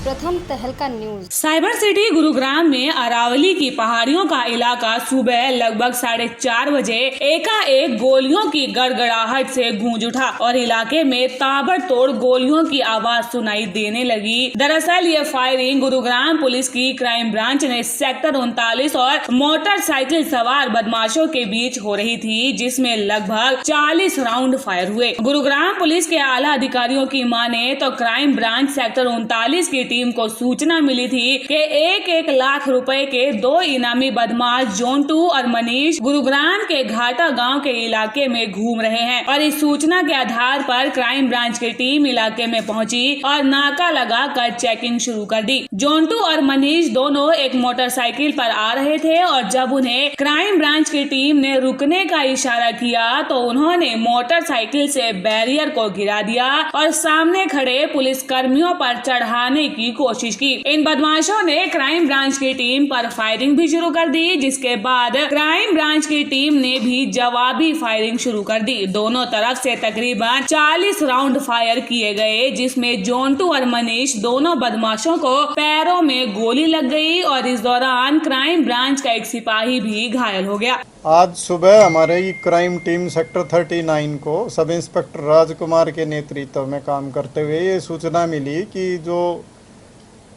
प्रथम तहलका news. Cyber city Gurugram में अरावली की पहाड़ियों का इलाका सुबह लगभग 4:30 बजे एकाएक गोलियों की गड़गड़ाहट से गूंज उठा और इलाके में ताबड़तोड़ गोलियों की आवाज सुनाई देने लगी। दरअसल ये फायरिंग गुरुग्राम पुलिस की क्राइम ब्रांच ने सेक्टर 39 और मोटरसाइकिल सवार बदमाशों के बीच हो रही थी, जिसमें लगभग 40 राउंड फायर हुए। गुरुग्राम पुलिस के आला अधिकारियों की माने तो क्राइम ब्रांच सेक्टर 39 की टीम को सूचना मिली थी कि 1-1 लाख रुपए के 2 इनामी बदमाश जोंटू और मनीष गुरुग्राम के घाटा गांव के इलाके में घूम रहे हैं और इस सूचना के आधार पर क्राइम ब्रांच की टीम इलाके में पहुंची और नाका लगाकर चेकिंग शुरू कर दी। जोंटू और मनीष दोनों एक मोटरसाइकिल पर आ रहे थे और जब उन्हें क्राइम ब्रांच की टीम ने रुकने का इशारा किया तो उन्होंने मोटरसाइकिल से बैरियर को गिरा दिया और सामने खड़े पुलिस कर्मियों पर चढ़ाने की कोशिश की। इन बदमाशों ने क्राइम ब्रांच की टीम पर फायरिंग भी शुरू कर दी, जिसके बाद क्राइम ब्रांच की टीम ने भी जवाबी फायरिंग शुरू कर दी। दोनों तरफ से तकरीबन 40 राउंड फायर किए गए, जिसमें जोंटू और मनीष दोनों बदमाशों को पैरों में गोली लग गई और इस दौरान क्राइम ब्रांच का एक सिपाही भी घायल हो गया। आज सुबह हमारी क्राइम टीम सेक्टर 39 को सब इंस्पेक्टर राजकुमार के नेतृत्व में काम करते हुए ये सूचना मिली कि जो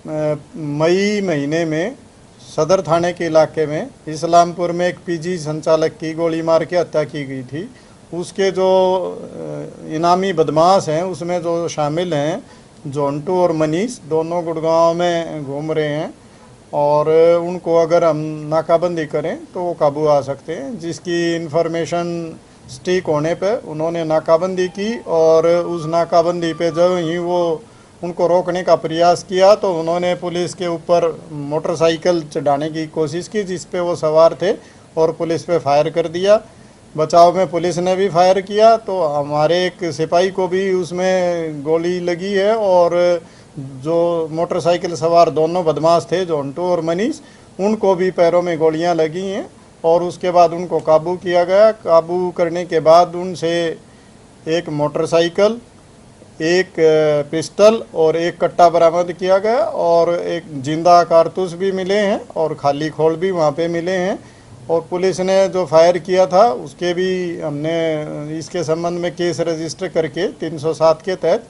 मई महीने में सदर थाने के इलाके में इस्लामपुर में एक पीजी संचालक की गोली मार के हत्या की गई थी। उसके जो इनामी बदमाश हैं उसमें जो शामिल हैं जोंटू और मनीष, दोनों गुड़गांव में घूम रहे हैं और उनको अगर हम नाकाबंदी करें तो वो काबू आ सकते हैं। जिसकी इन्फॉर्मेशन स्टिक होने पे उन्होंने नाकाबंदी की और उस नाकाबंदी पे जब ही वो उनको रोकने का प्रयास किया तो उन्होंने पुलिस के ऊपर मोटरसाइकिल चढ़ाने की कोशिश की, जिस पे वो सवार थे और पुलिस पे फायर कर दिया। बचाव में पुलिस ने भी फायर किया तो हमारे एक सिपाही को भी उसमें गोली लगी है और जो मोटरसाइकिल सवार दोनों बदमाश थे जोंटू और मनीष, उनको भी पैरों में गोलियां लगी हैं और उसके बाद उनको काबू किया गया। काबू करने के बाद उनसे एक मोटरसाइकिल, एक पिस्टल और एक कट्टा बरामद किया गया और एक जिंदा कारतूस भी मिले हैं और खाली खोल भी वहाँ पे मिले हैं। और पुलिस ने जो फायर किया था उसके भी हमने इसके संबंध में केस रजिस्टर करके 307 के तहत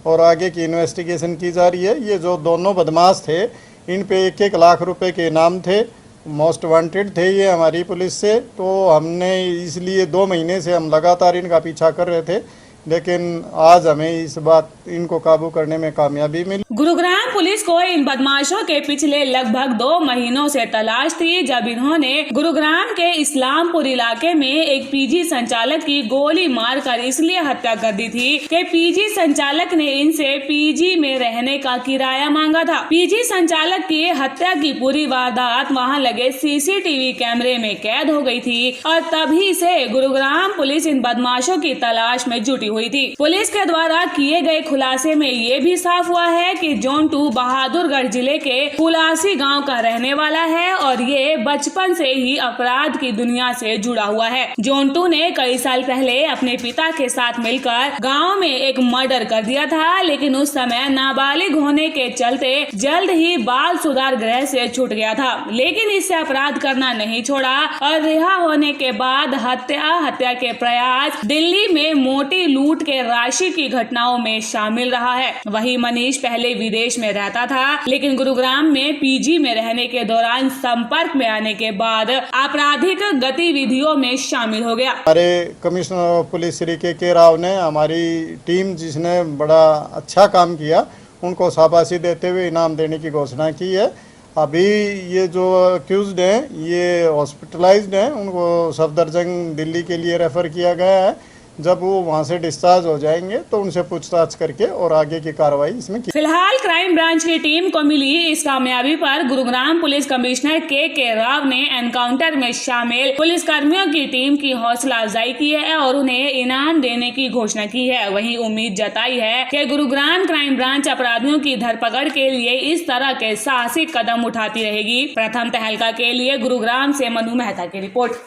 और आगे की इन्वेस्टिगेशन की जा रही है। ये जो दोनों बदमाश थे इन पे 1-1 लाख रुपए के इनाम थे, मोस्ट वांटेड थे ये हमारी पुलिस से। तो हमने इसलिए 2 महीने से हम लगातार इनका पीछा कर रहे थे, लेकिन आज हमें इस बात इनको काबू करने में कामयाबी मिली। गुरुग्राम पुलिस को इन बदमाशों के पिछले लगभग 2 महीनों से तलाश थी, जब इन्होंने गुरुग्राम के इस्लामपुर इलाके में एक पीजी संचालक की गोली मारकर इसलिए हत्या कर दी थी कि पीजी संचालक ने इनसे पीजी में रहने का किराया मांगा था। पीजी संचालक की हत्या की पूरी वारदात वहां लगे सीसीटीवी कैमरे में कैद हो गई थी और तभी से गुरुग्राम पुलिस इन बदमाशों की तलाश में जुटी हुई थी। पुलिस के द्वारा किए गए खुलासे में ये भी साफ हुआ है कि जोंटू बहादुरगढ़ जिले के पुलासी गांव का रहने वाला है और ये बचपन से ही अपराध की दुनिया से जुड़ा हुआ है। जोंटू ने कई साल पहले अपने पिता के साथ मिलकर गांव में एक मर्डर कर दिया था, लेकिन उस समय नाबालिग होने के चलते जल्द ही बाल सुधार गृह से छूट गया था, लेकिन इससे अपराध करना नहीं छोड़ा और रिहा होने के बाद हत्या के प्रयास, दिल्ली में मोटी लूट के राशि की घटनाओं में शामिल रहा है। वही मनीष पहले विदेश में रहता था, लेकिन गुरुग्राम में पीजी में रहने के दौरान संपर्क में आने के बाद आपराधिक गतिविधियों में शामिल हो गया। हमारे कमिश्नर ऑफ पुलिस श्री के राव ने हमारी टीम जिसने बड़ा अच्छा काम किया उनको शाबाशी देते हुए इनाम देने की घोषणा की है। अभी ये जो अक्यूज्ड हैं ये हॉस्पिटलाइज्ड हैं, उनको सफदरजंग दिल्ली के लिए रेफर किया गया है। जब वो वहाँ से डिस्चार्ज हो जाएंगे तो उनसे पूछताछ करके और आगे की कार्रवाई इसमें की। फिलहाल क्राइम ब्रांच की टीम को मिली इस कामयाबी पर गुरुग्राम पुलिस कमिश्नर के राव ने एनकाउंटर में शामिल पुलिस कर्मियों की टीम की हौसला अफजाई की है और उन्हें इनाम देने की घोषणा की है। वहीं उम्मीद जताई है कि गुरुग्राम क्राइम ब्रांच अपराधियों की धरपकड़ के लिए इस तरह के साहसिक कदम उठाती रहेगी। प्रथम तहलका के लिए गुरुग्राम से मनु मेहता की रिपोर्ट।